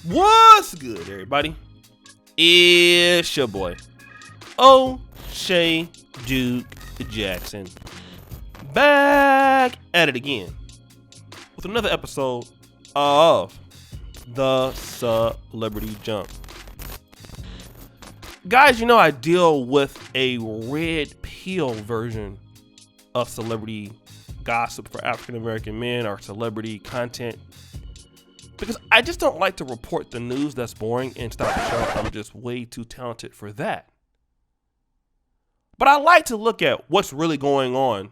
What's good, everybody? It's your boy, O'Shea Duke Jackson, back at it again with another episode of the Celebrity Jump. Guys, you know I deal with a red pill version of celebrity gossip for African American men or celebrity content, because I just don't like to report the news that's boring and stop the show. I'm just way too talented for that. But I like to look at what's really going on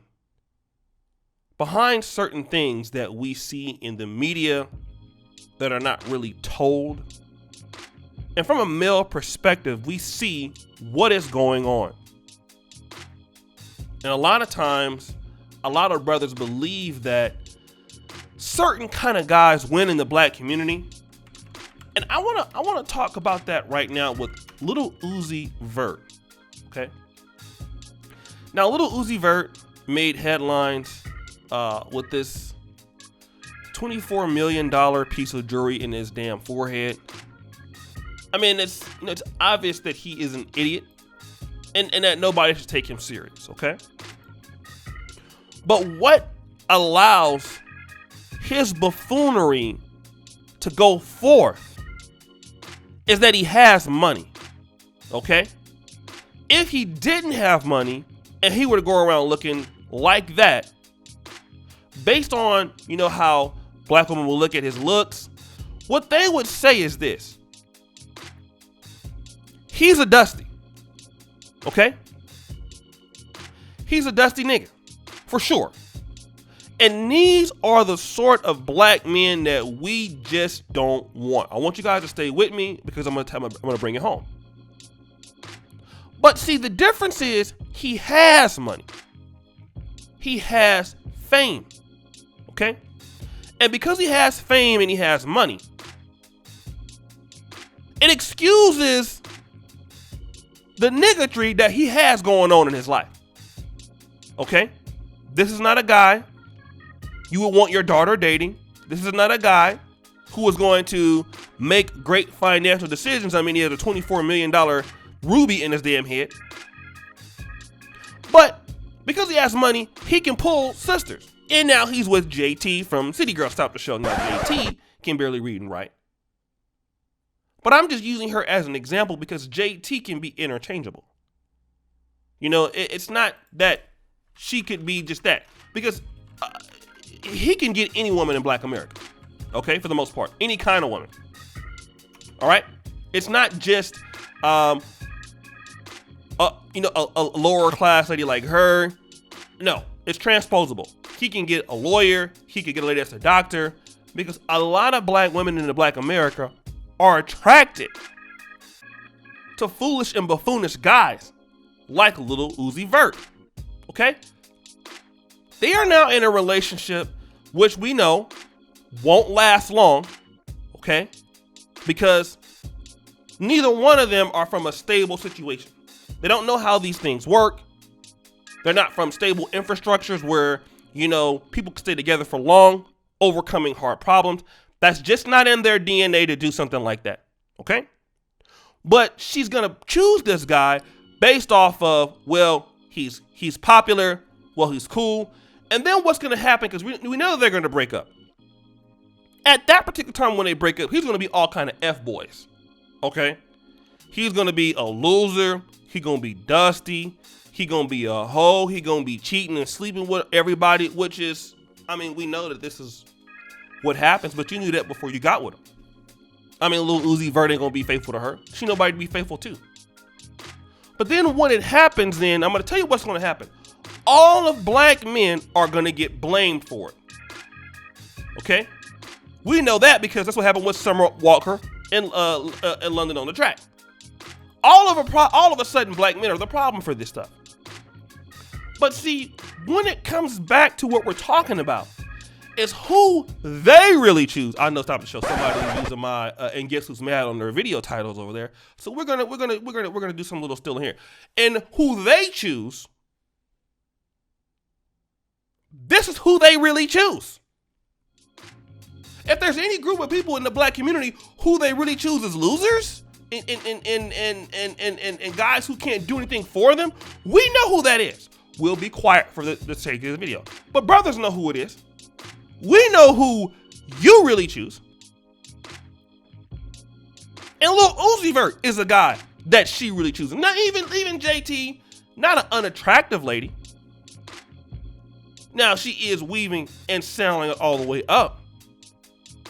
behind certain things that we see in the media that are not really told. And from a male perspective, we see what is going on. And a lot of times, a lot of brothers believe that certain kind of guys win in the black community. And I want to talk about that right now with Lil Uzi Vert. Okay. Now, Lil Uzi Vert made headlines with this $24 million piece of jewelry in his damn forehead. I mean, it's obvious that he is an idiot and that nobody should take him serious, okay? But what allows his buffoonery to go forth is that he has money, okay? If he didn't have money and he were to go around looking like that, based on, you know, how black women will look at his looks, what they would say is this: he's a dusty, okay? He's a dusty nigga, for sure. And these are the sort of black men that we just don't want. I want you guys to stay with me because I'm gonna bring it home. But see, the difference is he has money. He has fame, okay? And because he has fame and he has money, it excuses the niggatry that he has going on in his life, okay? This is not a guy you would want your daughter dating. This is not a guy who is going to make great financial decisions. I mean, he has a $24 million ruby in his damn head. But because he has money, he can pull sisters. And now he's with JT from City Girl Stop the Show. Now JT can barely read and write. But I'm just using her as an example because JT can be interchangeable. You know, it's not that she could be just that. Because he can get any woman in black America, okay, for the most part, any kind of woman. All right, it's not just a lower class lady like her. No, it's transposable. He can get a lawyer. He could get a lady that's a doctor, because a lot of black women in the black America are attracted to foolish and buffoonish guys like Lil Uzi Vert. Okay. They are now in a relationship which we know won't last long, okay? Because neither one of them are from a stable situation. They don't know how these things work. They're not from stable infrastructures where, you know, people can stay together for long, overcoming hard problems. That's just not in their DNA to do something like that, okay? But she's gonna choose this guy based off of, well, he's popular, well, he's cool. And then what's going to happen, because we know they're going to break up. At that particular time when they break up, he's going to be all kind of F-boys, okay? He's going to be a loser. He's going to be dusty. He's going to be a hoe. He's going to be cheating and sleeping with everybody, which is, I mean, we know that this is what happens, but you knew that before you got with him. I mean, Lil Uzi Vert ain't going to be faithful to her. She nobody to be faithful to. But then when it happens, then I'm going to tell you what's going to happen. All of black men are going to get blamed for it. Okay? We know that because that's what happened with Summer Walker in London on the Track. All of a sudden, black men are the problem for this stuff. But see, when it comes back to what we're talking about, is who they really choose. I know, stop the show. Somebody using my and guess who's mad on their video titles over there. So we're gonna do some little still here. And who they choose, this is who they really choose. If there's any group of people in the black community who they really choose as losers and guys who can't do anything for them, we know who that is. We'll be quiet for the sake of the video. But brothers know who it is. We know who you really choose. And Lil Uzi Vert is a guy that she really chooses. Not even JT, not an unattractive lady. Now, she is weaving and sounding it all the way up.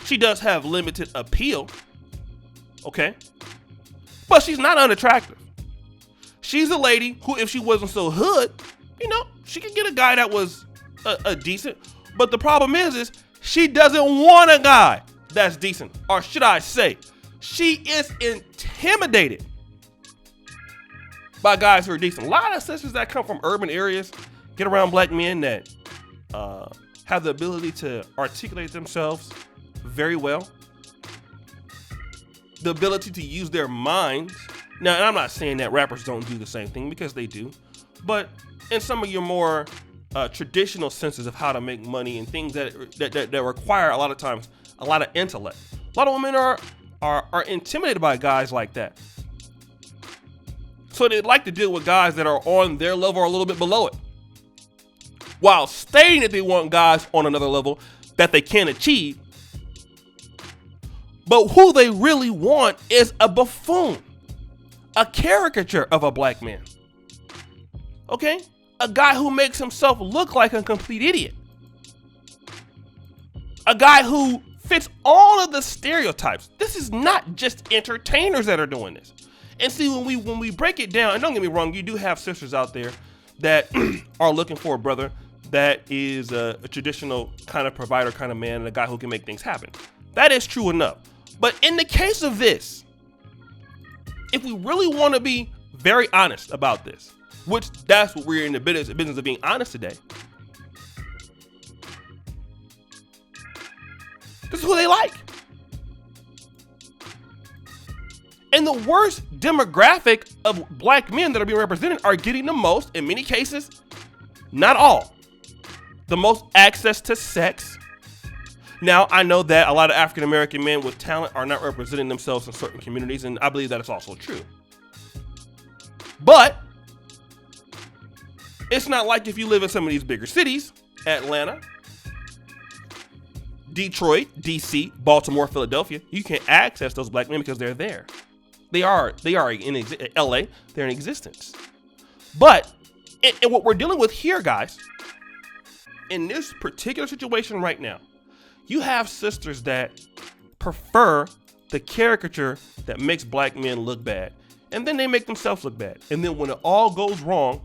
She does have limited appeal, okay? But she's not unattractive. She's a lady who, if she wasn't so hood, you know, she could get a guy that was a decent. But the problem is she doesn't want a guy that's decent. Or should I say, she is intimidated by guys who are decent. A lot of sisters that come from urban areas get around black men that have the ability to articulate themselves very well, the ability to use their minds. Now, and I'm not saying that rappers don't do the same thing, because they do, but in some of your more traditional senses of how to make money and things that require a lot of times a lot of intellect, a lot of women are intimidated by guys like that. So they like to deal with guys that are on their level or a little bit below it, while stating that they want guys on another level that they can't achieve. But who they really want is a buffoon, a caricature of a black man. Okay? A guy who makes himself look like a complete idiot. A guy who fits all of the stereotypes. This is not just entertainers that are doing this. And see, when we break it down, and don't get me wrong, you do have sisters out there that are looking for a brother that is a traditional kind of provider kind of man, and a guy who can make things happen. That is true enough. But in the case of this, if we really want to be very honest about this, which that's what we're in the business of being honest today, this is who they like. And the worst demographic of black men that are being represented are getting the most, in many cases, not all, the most access to sex. Now, I know that a lot of African-American men with talent are not representing themselves in certain communities, and I believe that is also true. But it's not like if you live in some of these bigger cities, Atlanta, Detroit, DC, Baltimore, Philadelphia, you can't access those black men because they're there. They are in LA, they're in existence. But and what we're dealing with here, guys, in this particular situation right now, you have sisters that prefer the caricature that makes black men look bad, and then they make themselves look bad. And then when it all goes wrong,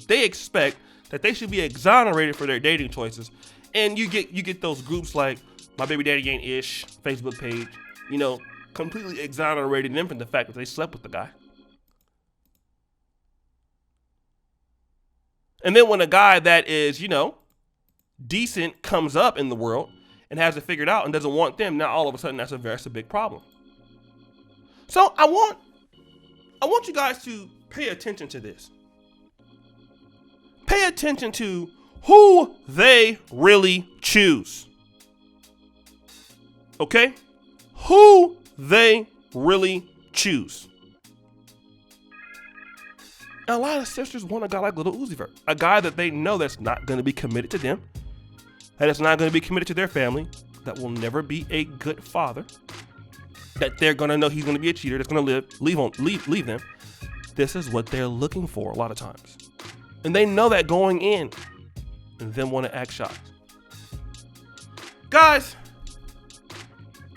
they expect that they should be exonerated for their dating choices. And you get those groups like My Baby Daddy Ain't Ish Facebook page, you know, completely exonerating them from the fact that they slept with the guy. And then when a guy that is, you know, decent comes up in the world and has it figured out and doesn't want them, now all of a sudden that's a big problem. So I want you guys to pay attention to this. Pay attention to who they really choose. Okay? Who they really choose. And a lot of sisters want a guy like Lil Uzi Vert, a guy that they know that's not going to be committed to them, that is not going to be committed to their family, that will never be a good father, that they're going to know he's going to be a cheater, that's going to leave them. This is what they're looking for a lot of times. And they know that going in, and then want to act shocked. Guys,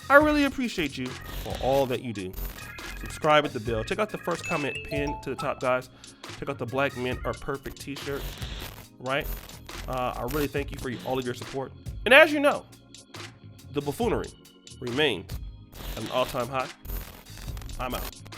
I really appreciate you for all that you do. Subscribe at the bell. Check out the first comment pinned to the top, guys. Check out the Black Men Are Perfect t-shirt, right? I really thank you for all of your support. And as you know, the buffoonery remains at an all-time high. I'm out.